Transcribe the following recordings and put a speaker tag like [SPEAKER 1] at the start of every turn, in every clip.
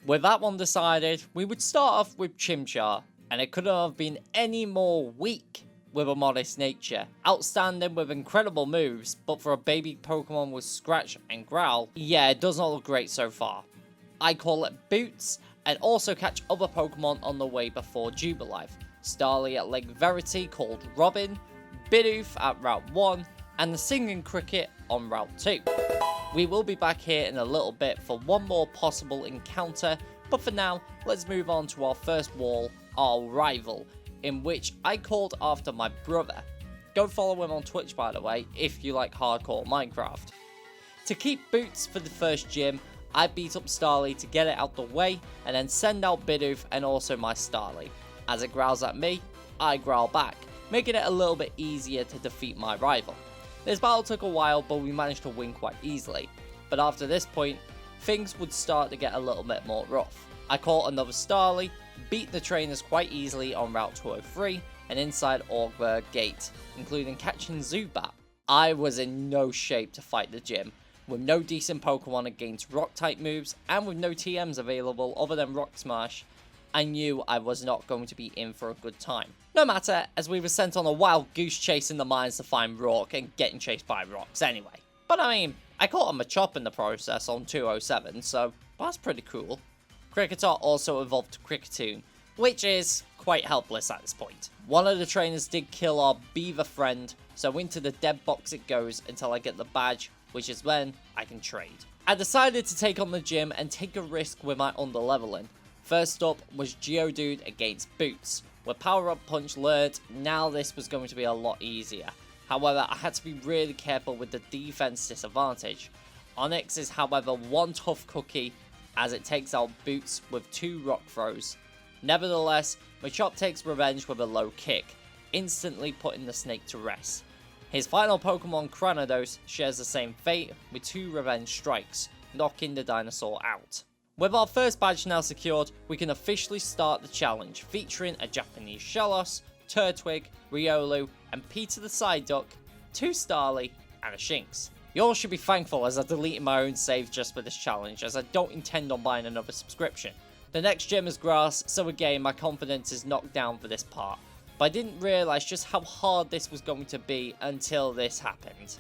[SPEAKER 1] With that one decided, we would start off with Chimchar, and it couldn't have been any more weak with a modest nature. Outstanding with incredible moves, but for a baby Pokemon with Scratch and Growl, yeah, it does not look great so far. I call it Boots, and also catch other Pokemon on the way before Jubilife. Starly at Lake Verity called Robin, Bidoof at Route 1, and the Singing Cricket on Route 2. We will be back here in a little bit for one more possible encounter, but for now, let's move on to our first wall, our rival, in which I called after my brother. Go follow him on Twitch, by the way, if you like hardcore Minecraft. To keep Boots for the first gym, I beat up Starly to get it out the way, and then send out Bidoof and also my Starly. As it growls at me, I growl back, making it a little bit easier to defeat my rival. This battle took a while, but we managed to win quite easily. But after this point, things would start to get a little bit more rough. I caught another Starly, beat the trainers quite easily on Route 203 and inside Augsburg Gate, including catching Zubat. I was in no shape to fight the gym, with no decent Pokemon against rock type moves and with no TMs available other than Rock Smash. I knew I was not going to be in for a good time. No matter, as we were sent on a wild goose chase in the mines to find Rock and getting chased by rocks anyway. But I mean, I caught him a chop in the process on 207, so that's pretty cool. Kricketot also evolved to Kricketune, which is quite helpless at this point. One of the trainers did kill our beaver friend, so into the dead box it goes until I get the badge, which is when I can trade. I decided to take on the gym and take a risk with my underleveling. First up was Geodude against Boots. With Power Up Punch learned, now this was going to be a lot easier. However, I had to be really careful with the defense disadvantage. Onyx is however one tough cookie as it takes out Boots with 2 rock throws. Nevertheless, Machop takes revenge with a low kick, instantly putting the snake to rest. His final Pokemon Cranidos shares the same fate with 2 revenge strikes, knocking the dinosaur out. With our first badge now secured, we can officially start the challenge, featuring a Japanese Shellos, Turtwig, Riolu, and Peter the Psyduck, 2 Starly, and a Shinx. You all should be thankful as I deleted my own save just for this challenge, as I don't intend on buying another subscription. The next gym is grass, so again my confidence is knocked down for this part. But I didn't realise just how hard this was going to be until this happened.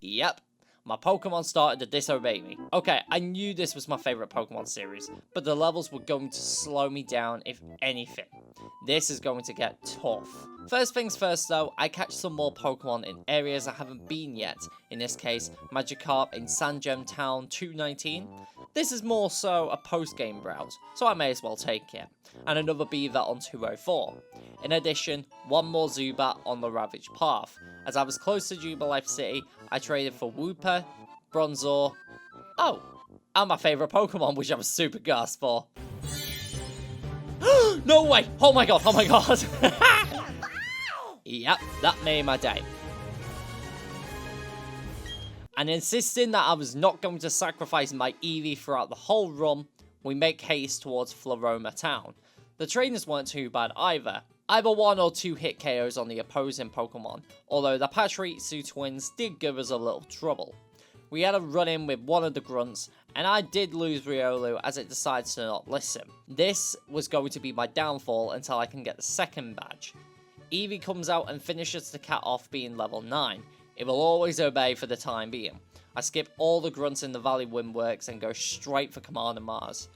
[SPEAKER 1] Yep. My Pokemon started to disobey me. Okay, I knew this was my favourite Pokemon series, but the levels were going to slow me down if anything. This is going to get tough. First things first though, I catch some more Pokemon in areas I haven't been yet. In this case, Magikarp in Sandgem Town 219. This is more so a post-game browse, so I may as well take it. And another Beaver on 204. In addition, one more Zubat on the Ravaged Path. As I was close to Jubilife City, I traded for Wooper, Bronzor, and my favourite Pokemon, which I was super gassed for. No way! Oh my god, oh my god! Yep, that made my day. And insisting that I was not going to sacrifice my Eevee throughout the whole run, we make haste towards Floroma Town. The trainers weren't too bad either. Either 1 or 2 hit KOs on the opposing Pokemon, although the Pachirisu twins did give us a little trouble. We had a run-in with one of the grunts, and I did lose Riolu as it decides to not listen. This was going to be my downfall until I can get the second badge. Eevee comes out and finishes the cat off being level 9. It will always obey for the time being. I skip all the grunts in the Valley Windworks and go straight for Commander Mars.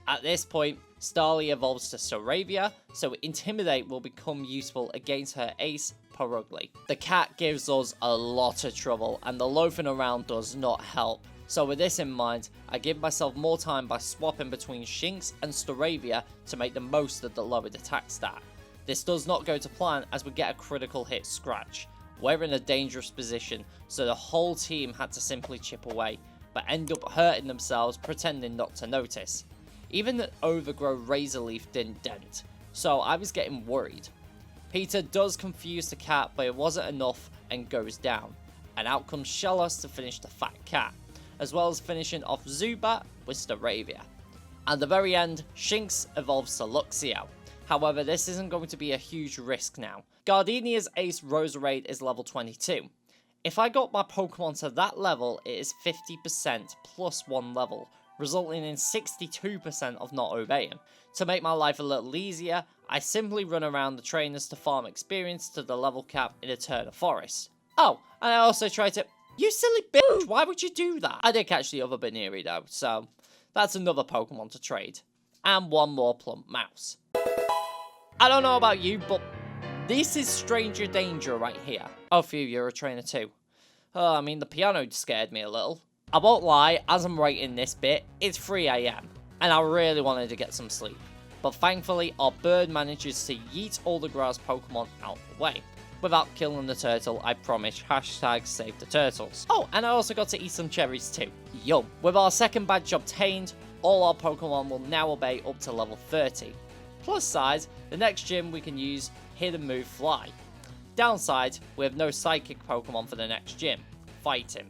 [SPEAKER 1] At this point, Starly evolves to Staravia, so Intimidate will become useful against her ace, Purugly. The cat gives us a lot of trouble, and the loafing around does not help. So with this in mind, I give myself more time by swapping between Shinx and Staravia to make the most of the lowered attack stat. This does not go to plan as we get a critical hit scratch. We're in a dangerous position, so the whole team had to simply chip away, but end up hurting themselves pretending not to notice. Even the Overgrow Razor Leaf didn't dent, so I was getting worried. Peter does confuse the cat, but it wasn't enough and goes down. And out comes Shellos to finish the Fat Cat, as well as finishing off Zubat with Staravia. At the very end, Shinx evolves to Luxio. However, this isn't going to be a huge risk now. Gardenia's ace Roserade is level 22. If I got my Pokemon to that level, it is 50% plus 1 level, resulting in 62% of not obeying. To make my life a little easier, I simply run around the trainers to farm experience to the level cap in Eterna Forest. Oh, and I also try to... You silly bitch, why would you do that? I did catch the other Baneri though, so that's another Pokemon to trade. And one more plump mouse. I don't know about you, but this is stranger danger right here. Oh, Phew, you're a trainer too. Oh, I mean, the piano scared me a little. I won't lie, as I'm writing this bit, it's 3 AM, and I really wanted to get some sleep. But thankfully, our bird manages to yeet all the grass Pokemon out the way. Without killing the turtle, I promise, #save the turtles. Oh, and I also got to eat some cherries too. Yum. With our second badge obtained, all our Pokemon will now obey up to level 30. Plus side, the next gym we can use Hidden Move Fly. Downside, we have no Psychic Pokemon for the next gym, Fighting.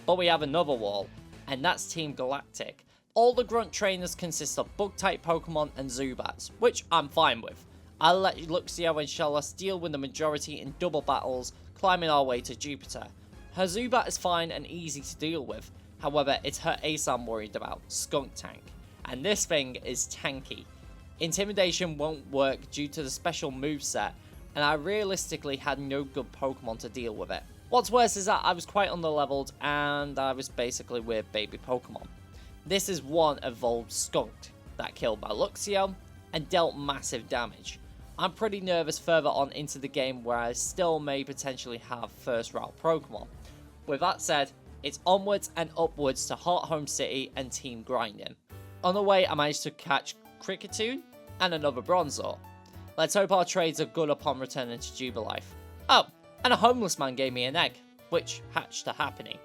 [SPEAKER 1] But we have another wall, and that's Team Galactic. All the grunt trainers consist of Bug-type Pokemon and Zubats, which I'm fine with. I'll let Luxio and Shellos deal with the majority in double battles, climbing our way to Jupiter. Her Zubat is fine and easy to deal with, however it's her ace I'm worried about, Skunk Tank. And this thing is tanky. Intimidation won't work due to the special moveset, and I realistically had no good Pokemon to deal with it. What's worse is that I was quite underleveled and I was basically with baby Pokemon. This is one evolved Skunk that killed my Luxio and dealt massive damage. I'm pretty nervous further on into the game where I still may potentially have first route Pokemon. With that said, it's onwards and upwards to Heart Home City and team grinding. On the way I managed to catch Kricketune and another Bronzor. Let's hope our trades are good upon returning to Jubilife. Oh, and a homeless man gave me an egg, which hatched to happening.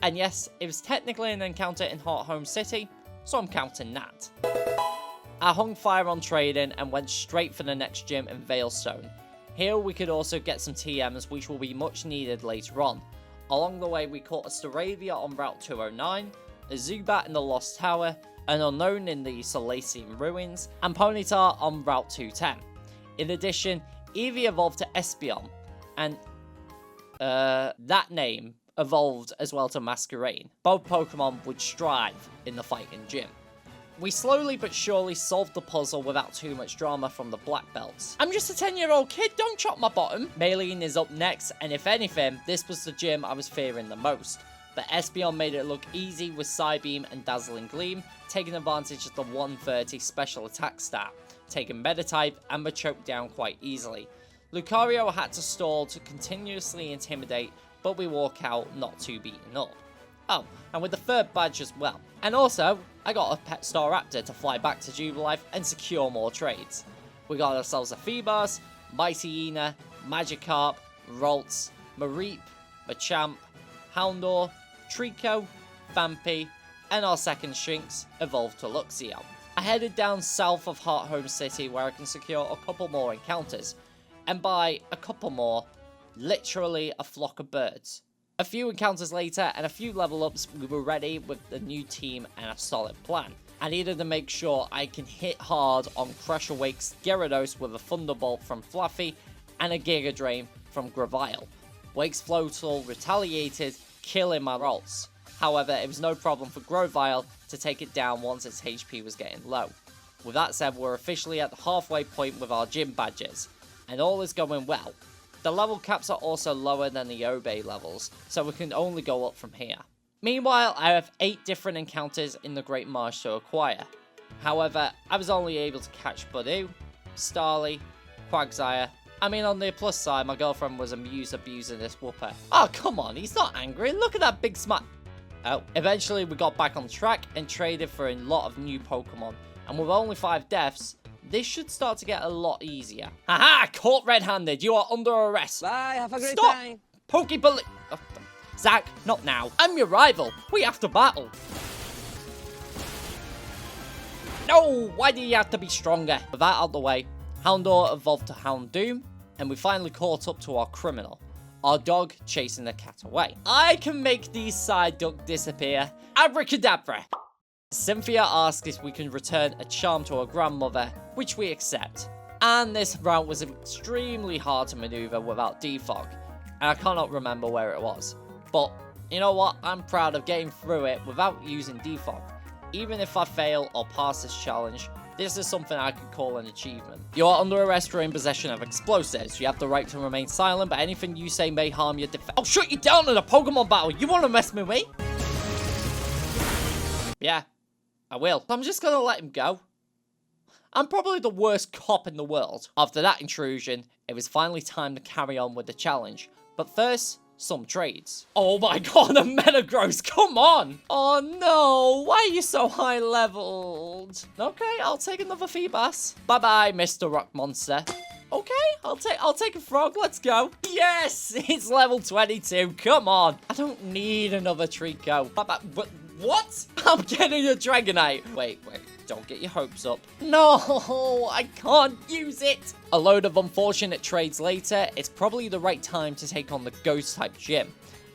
[SPEAKER 1] And yes, it was technically an encounter in Heart Home City, so I'm counting that. I hung fire on trading and went straight for the next gym in Veilstone. Here we could also get some TMs which will be much needed later on. Along the way we caught a Staravia on Route 209, a Zubat in the Lost Tower, an Unknown in the Solaceum Ruins, and Ponyta on Route 210. In addition, Eevee evolved to Espeon, and that name evolved as well to Masquerain. Both Pokemon would strive in the fighting gym. We slowly but surely solved the puzzle without too much drama from the Black Belts. I'm just a 10-year-old kid, don't chop my bottom! Maylene is up next, and if anything, this was the gym I was fearing the most. But Espeon made it look easy with Psybeam and Dazzling Gleam, taking advantage of the 130 special attack stat, taking Meta-type and Machoke down quite easily. Lucario had to stall to continuously intimidate, but we walk out not too beaten up. Oh, and with the third badge as well. And also, I got a Pet Staraptor to fly back to Jubilife and secure more trades. We got ourselves a Feebas, Mightyena, Magikarp, Ralts, Mareep, Machamp, Houndour, Trico, Vampy, and our second Shinx evolved to Luxio. I headed down south of Heart Home City where I can secure a couple more encounters. And by a couple more, literally a flock of birds. A few encounters later and a few level ups, we were ready with the new team and a solid plan. I needed to make sure I can hit hard on Crush Awake's Gyarados with a Thunderbolt from Fluffy and a Giga Drain from Gravile. Wake's Floatzel retaliated, killing my Ralts. However, it was no problem for Grovyle to take it down once its HP was getting low. With that said, we're officially at the halfway point with our gym badges, and all is going well. The level caps are also lower than the Obey levels, so we can only go up from here. Meanwhile, I have 8 different encounters in the Great Marsh to acquire. However, I was only able to catch Budew, Starly, Quagsire. I mean, on the plus side, my girlfriend was amused abusing this whooper. Oh, come on, he's not angry. Look at that big smile. Oh, eventually we got back on track and traded for a lot of new Pokemon. And with only 5 deaths, this should start to get a lot easier. Haha! Caught red-handed. You are under arrest.
[SPEAKER 2] Bye, have a great
[SPEAKER 1] Stop!
[SPEAKER 2] time.
[SPEAKER 1] Pokeball. Oh, Zach, not now. I'm your rival. We have to battle. No! Why do you have to be stronger? With that out the way, Houndour evolved to Houndoom, and we finally caught up to our criminal. our dog chasing the cat away. I can make these side duck disappear. Abracadabra. Cynthia asks if we can return a charm to her grandmother, which we accept. And this route was extremely hard to maneuver without defog, and I cannot remember where it was. But you know what? I'm proud of getting through it without using defog. Even if I fail or pass this challenge, this is something I could call an achievement. You are under arrest or in possession of explosives. You have the right to remain silent, but anything you say may harm your defense. I'll shut you down in a Pokemon battle. You want to mess with me? Yeah, I will. I'm just gonna let him go. I'm probably the worst cop in the world. After that intrusion, it was finally time to carry on with the challenge. But first, some trades. Oh my god, a Metagross, come on! Oh no, why are you so high leveled? Okay, I'll take another Feebas. Bye-bye, Mr. Rock Monster. Okay, I'll take a frog, let's go. Yes, it's level 22, come on. I don't need another Trico. Bye-bye, what? I'm getting a Dragonite. Wait. Don't get your hopes up. No, I can't use it. A load of unfortunate trades later, it's probably the right time to take on the Ghost-type gym.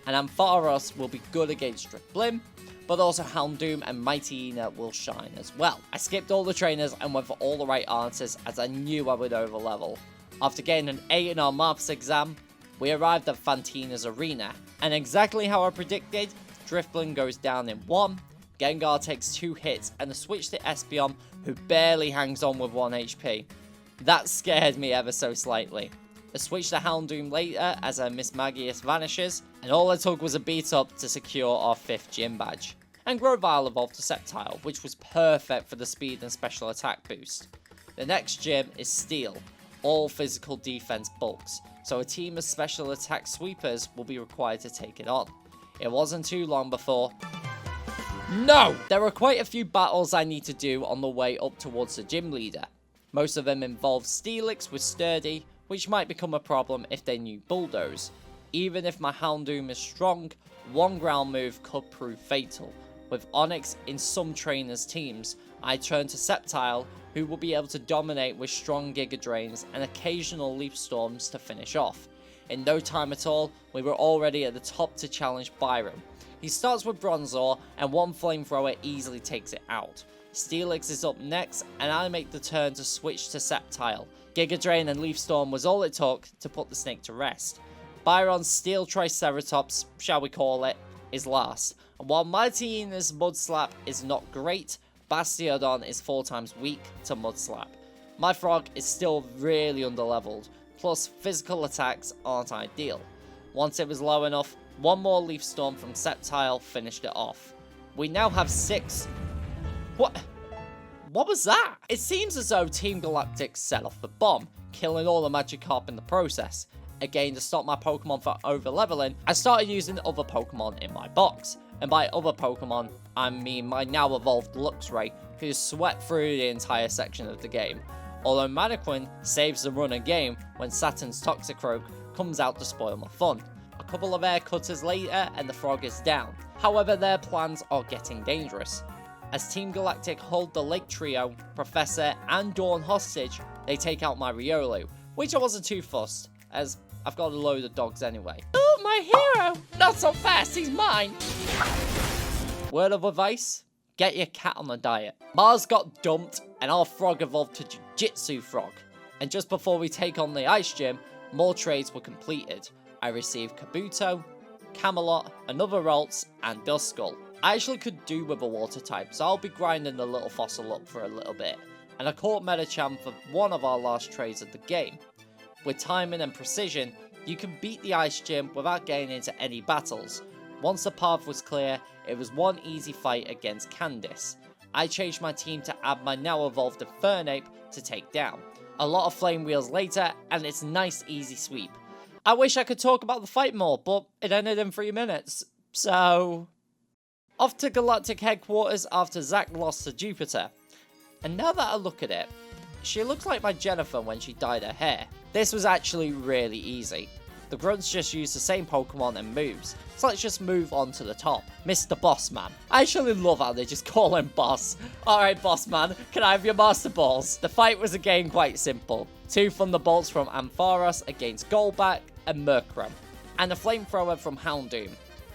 [SPEAKER 1] And Ampharos will be good against Drifblim, but also Houndoom and Mightyena will shine as well. I skipped all the trainers and went for all the right answers as I knew I would overlevel. After getting an 8 in our maths exam, we arrived at Fantena's arena. And exactly how I predicted, Drifblim goes down in 1, Gengar takes 2 hits, and a switch to Espeon, who barely hangs on with 1 HP. That scared me ever so slightly. A switch to Houndoom later as a Miss Magius vanishes, and all it took was a beat up to secure our 5th gym badge. And Grovyle evolved to Sceptile, which was perfect for the speed and special attack boost. The next gym is Steel, all physical defense bulks, so a team of special attack sweepers will be required to take it on. It wasn't too long before... No! There are quite a few battles I need to do on the way up towards the gym leader. Most of them involve Steelix with Sturdy, which might become a problem if they knew Bulldoze. Even if my Houndoom is strong, one ground move could prove fatal. With Onix in some trainers' teams, I turn to Sceptile, who will be able to dominate with strong Giga Drains and occasional Leaf Storms to finish off. In no time at all, we were already at the top to challenge Byron. He starts with Bronzor, and one Flamethrower easily takes it out. Steelix is up next, and I make the turn to switch to Sceptile. Giga Drain and Leaf Storm was all it took to put the snake to rest. Byron's Steel Triceratops, shall we call it, is last. And while Mightyena's Mud Slap is not great, Bastiodon is 4 times weak to Mud Slap. My Frog is still really underleveled, plus physical attacks aren't ideal. Once it was low enough, one more Leaf Storm from Sceptile finished it off. We now have 6... What was that? It seems as though Team Galactic set off the bomb, killing all the Magikarp in the process. Again, to stop my Pokemon from overleveling, I started using other Pokemon in my box. And by other Pokemon, I mean my now evolved Luxray, who swept through the entire section of the game. Although Mannequin saves the run game when Saturn's Toxicroak comes out to spoil my fun. A couple of air cutters later and the Frog is down. However, their plans are getting dangerous. As Team Galactic hold the Lake Trio, Professor and Dawn hostage, they take out my Riolu, which I wasn't too fussed, as I've got a load of dogs anyway. Oh, my hero! Not so fast, he's mine! Word of advice? Get your cat on a diet. Mars got dumped, and our Frog evolved to Jiu-Jitsu Frog. And just before we take on the Ice Gym, more trades were completed. I received Kabuto, Camelot, another Ralts, and Duskull. I actually could do with a water type, so I'll be grinding the little fossil up for a little bit. And I caught Medicham for one of our last trades of the game. With timing and precision, you can beat the Ice Gym without getting into any battles. Once the path was clear, it was one easy fight against Candice. I changed my team to add my now evolved Infernape to take down. A lot of flame wheels later, and it's a nice easy sweep. I wish I could talk about the fight more, but it ended in 3 minutes, so... Off to Galactic headquarters after Zack lost to Jupiter. And now that I look at it, she looks like my Jennifer when she dyed her hair. This was actually really easy. The grunts just used the same Pokemon and moves, so let's just move on to the top. Mr. Bossman. I actually love how they just call him Boss. Alright Bossman, can I have your Master Balls? The fight was again quite simple. 2 Thunderbolts from Ampharos against Golbat and Murkrow. and a flamethrower from Houndoom.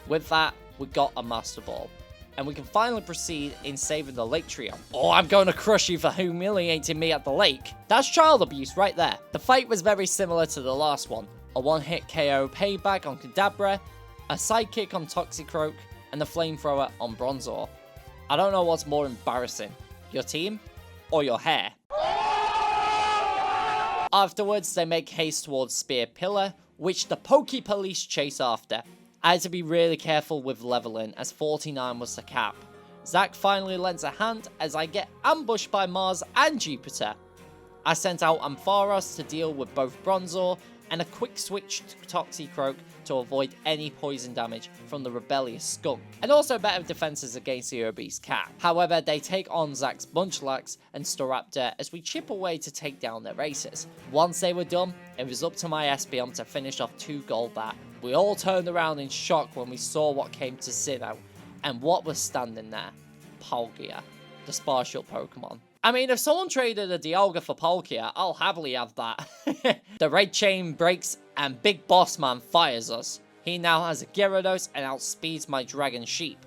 [SPEAKER 1] With that, we got a Master Ball. And we can finally proceed in saving the Lake Trio. Oh, I'm going to crush you for humiliating me at the lake. That's child abuse right there. The fight was very similar to the last one. A one-hit KO payback on Kadabra, a sidekick on Toxicroak, and a flamethrower on Bronzor. I don't know what's more embarrassing, your team or your hair. Afterwards, they make haste towards Spear Pillar, which the Poke Police chase after. I had to be really careful with leveling, as 49 was the cap. Zack finally lends a hand as I get ambushed by Mars and Jupiter. I sent out Ampharos to deal with both Bronzor, and a quick switch to Toxicroak to avoid any poison damage from the rebellious skunk, and also better defenses against the obese cat. However, they take on Zack's Munchlax and Staraptor as we chip away to take down their races. Once they were done, it was up to my Espeon to finish off 2 Golbat. We all turned around in shock when we saw what came to Sinnoh, and what was standing there? Palkia, the Sparshul Pokemon. I mean, if someone traded a Dialga for Palkia, I'll happily have that. The red chain breaks and Big Boss Man fires us. He now has a Gyarados and outspeeds my Dragon Sheep,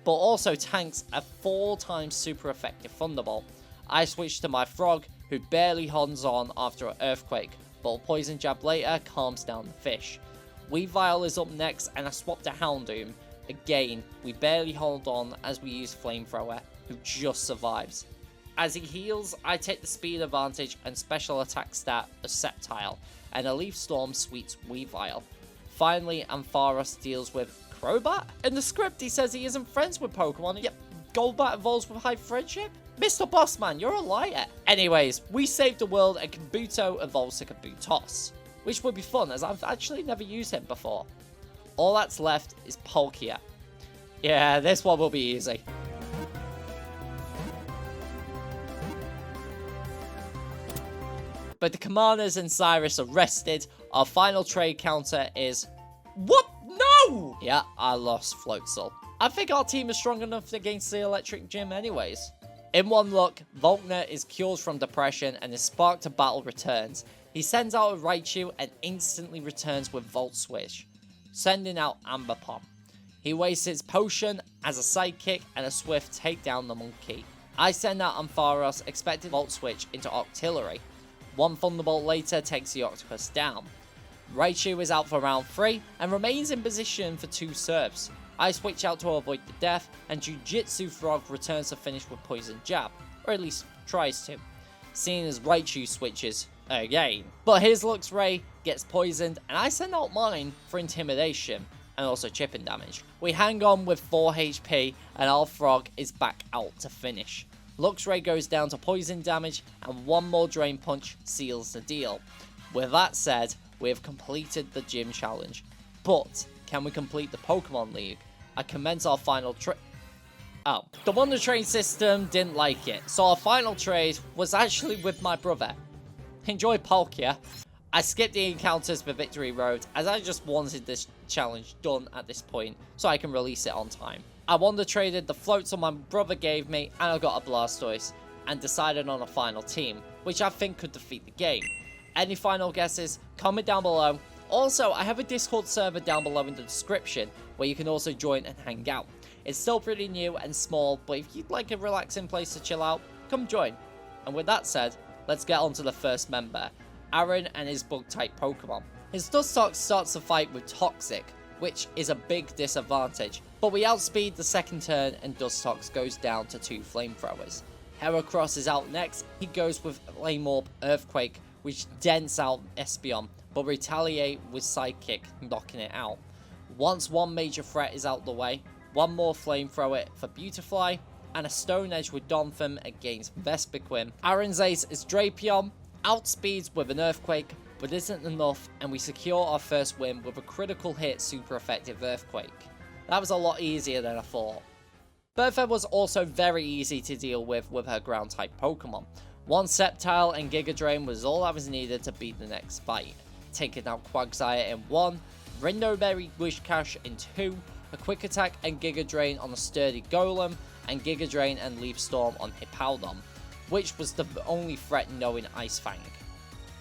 [SPEAKER 1] but also tanks a 4 times super effective Thunderbolt. I switch to my Frog, who barely holds on after an Earthquake, but a Poison Jab later calms down the fish. Weavile is up next and I swap to Houndoom. Again, we barely hold on as we use Flamethrower, who just survives. As he heals, I take the speed advantage and special attack stat of Sceptile, and a Leaf Storm sweeps Weavile. Finally, Ampharos deals with Crobat? In the script, he says he isn't friends with Pokemon, yet Golbat evolves with high friendship? Mr. Bossman, you're a liar. Anyways, we save the world and Kabuto evolves to Kabutoss, which would be fun as I've actually never used him before. All that's left is Palkia. Yeah, this one will be easy. But the commanders and Cyrus are rested. Our final trade counter is... What? No! Yeah, I lost Floatzel. I think our team is strong enough against the electric gym anyways. In one look, Volkner is cured from depression and his spark to battle returns. He sends out a Raichu and instantly returns with Volt Switch, sending out Amber Pom. He wastes his potion as a sidekick and a swift take down the monkey. I send out Ampharos, expecting Volt Switch into Octillery. One Thunderbolt later takes the octopus down. Raichu is out for round 3 and remains in position for 2 serves. I switch out to avoid the death, and Jujitsu Frog returns to finish with Poison Jab, or at least tries to, seeing as Raichu switches again. But his Luxray gets poisoned, and I send out mine for intimidation and also chipping damage. We hang on with 4 HP, and our Frog is back out to finish. Luxray goes down to poison damage, and one more Drain Punch seals the deal. With that said, we have completed the gym challenge. But, can we complete the Pokemon League? I commence our final trade. Oh, the Wondertrade system didn't like it, so our final trade was actually with my brother. Enjoy Palkia. I skipped the encounters for Victory Road, as I just wanted this challenge done at this point, so I can release it on time. I Wonder-traded the floats my brother gave me, and I got a Blastoise, and decided on a final team, which I think could defeat the game. Any final guesses? Comment down below. Also, I have a Discord server down below in the description, where you can also join and hang out. It's still pretty new and small, but if you'd like a relaxing place to chill out, come join. And with that said, let's get on to the first member, Aaron and his Bug-type Pokemon. His Dustox starts the fight with Toxic, which is a big disadvantage, but we outspeed the second turn and Dustox goes down to 2 Flamethrowers. Heracross is out next. He goes with Flame Orb Earthquake, which dents out Espeon, but retaliate with Sidekick, knocking it out. Once one major threat is out the way, one more Flamethrower for Beautifly, and a Stone Edge with Donphan against Vespiquen. Aaron's ace is Drapion, outspeeds with an Earthquake, but isn't enough, and we secure our first win with a critical hit super effective Earthquake. That was a lot easier than I thought. Bertha was also very easy to deal with her ground type Pokemon. One Sceptile and Giga Drain was all I was needed to beat the next fight. Taking out Quagsire in 1, Rindoberry Wishcash in 2, a Quick Attack and Giga Drain on a sturdy Golem, and Giga Drain and Leaf Storm on Hippowdon, which was the only threat knowing Ice Fang.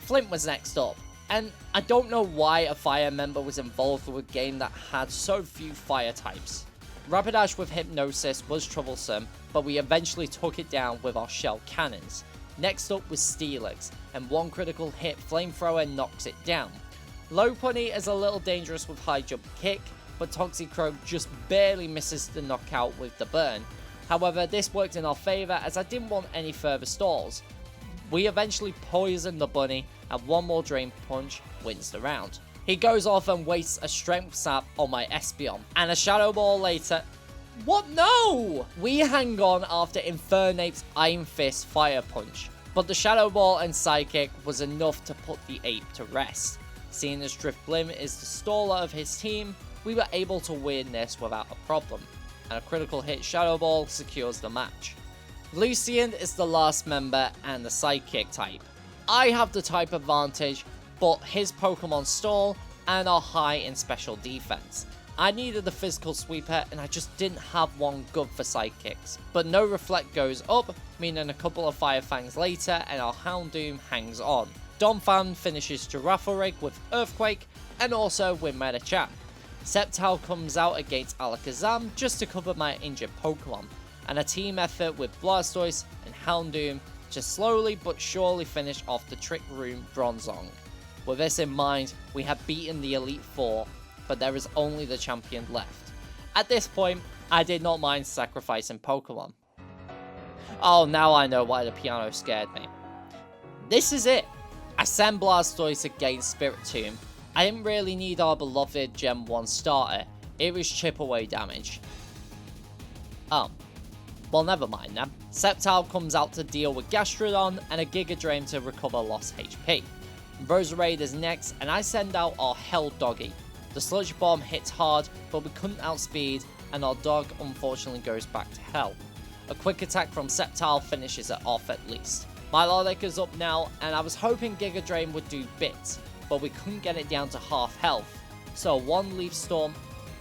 [SPEAKER 1] Flint was next up. And I don't know why a fire member was involved with a game that had so few fire types. Rapidash with Hypnosis was troublesome, but we eventually took it down with our shell cannons. Next up was Steelix, and one critical hit Flamethrower knocks it down. Lopunny is a little dangerous with high jump kick, but Toxicroak just barely misses the knockout with the burn. However, this worked in our favour as I didn't want any further stalls. We eventually poison the bunny, and one more Drain Punch wins the round. He goes off and wastes a Strength Sap on my Espeon, and a Shadow Ball later. What? No! We hang on after Infernape's Iron Fist Fire Punch, but the Shadow Ball and Psychic was enough to put the ape to rest. Seeing as Drifblim is the staller of his team, we were able to win this without a problem, and a critical hit Shadow Ball secures the match. Lucian is the last member and the Psychic type. I have the type advantage, but his Pokemon stall and are high in special defense. I needed the physical sweeper and I just didn't have one good for Psychics. But no Reflect goes up, meaning a couple of Fire Fangs later and our Houndoom hangs on. Donphan finishes Girafarig with Earthquake and also with Medicham. Sceptile comes out against Alakazam just to cover my injured Pokemon, and a team effort with Blastoise and Houndoom to slowly but surely finish off the Trick Room Bronzong. With this in mind, we have beaten the Elite Four, but there is only the champion left. At this point, I did not mind sacrificing Pokemon. Oh, now I know why the piano scared me. This is it. I send Blastoise against Spiritomb. I didn't really need our beloved Gen 1 starter, it was chip away damage. Oh, well never mind then. Sceptile comes out to deal with Gastrodon and a Giga Drain to recover lost HP. Roserade is next and I send out our Hell Doggy. The Sludge Bomb hits hard, but we couldn't outspeed and our dog unfortunately goes back to hell. A quick attack from Sceptile finishes it off at least. Milotic is up now and I was hoping Giga Drain would do bits, but we couldn't get it down to half health. So one Leaf Storm,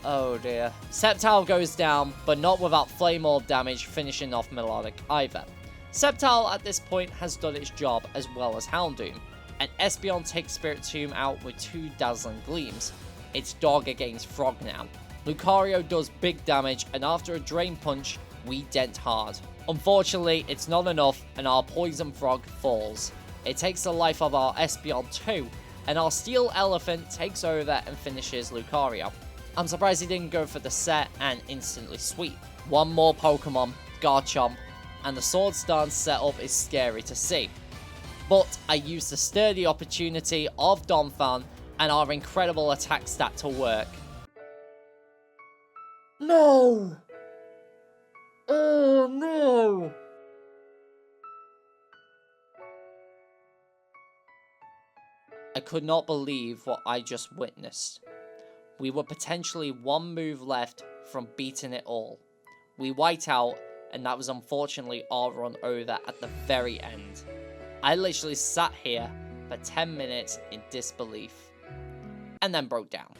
[SPEAKER 1] oh dear. Sceptile goes down, but not without Flame Orb damage finishing off Milotic either. Sceptile at this point has done its job as well as Houndoom, and Espeon takes Spiritomb out with 2 Dazzling Gleams. It's dog against frog now. Lucario does big damage and after a Drain Punch, we dent hard. Unfortunately, it's not enough and our Poison Frog falls. It takes the life of our Espeon too, and our Steel Elephant takes over and finishes Lucario. I'm surprised he didn't go for the set and instantly sweep. One more Pokemon, Garchomp, and the Swords Dance setup is scary to see. But I used the sturdy opportunity of Donphan and our incredible attack stat to work. No! Oh no! I could not believe what I just witnessed. We were potentially one move left from beating it all. We white out, and that was unfortunately our run over at the very end. I literally sat here for 10 minutes in disbelief, and then broke down.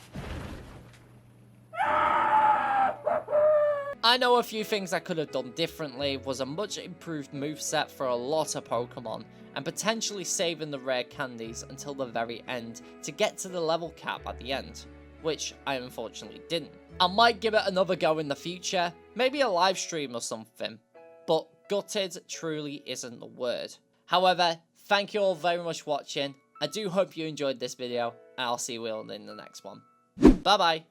[SPEAKER 1] I know a few things I could have done differently, was a much improved moveset for a lot of Pokemon, and potentially saving the rare candies until the very end to get to the level cap at the end, which I unfortunately didn't. I might give it another go in the future, maybe a live stream or something, but gutted truly isn't the word. However, thank you all very much for watching. I do hope you enjoyed this video, and I'll see you all in the next one. Bye bye!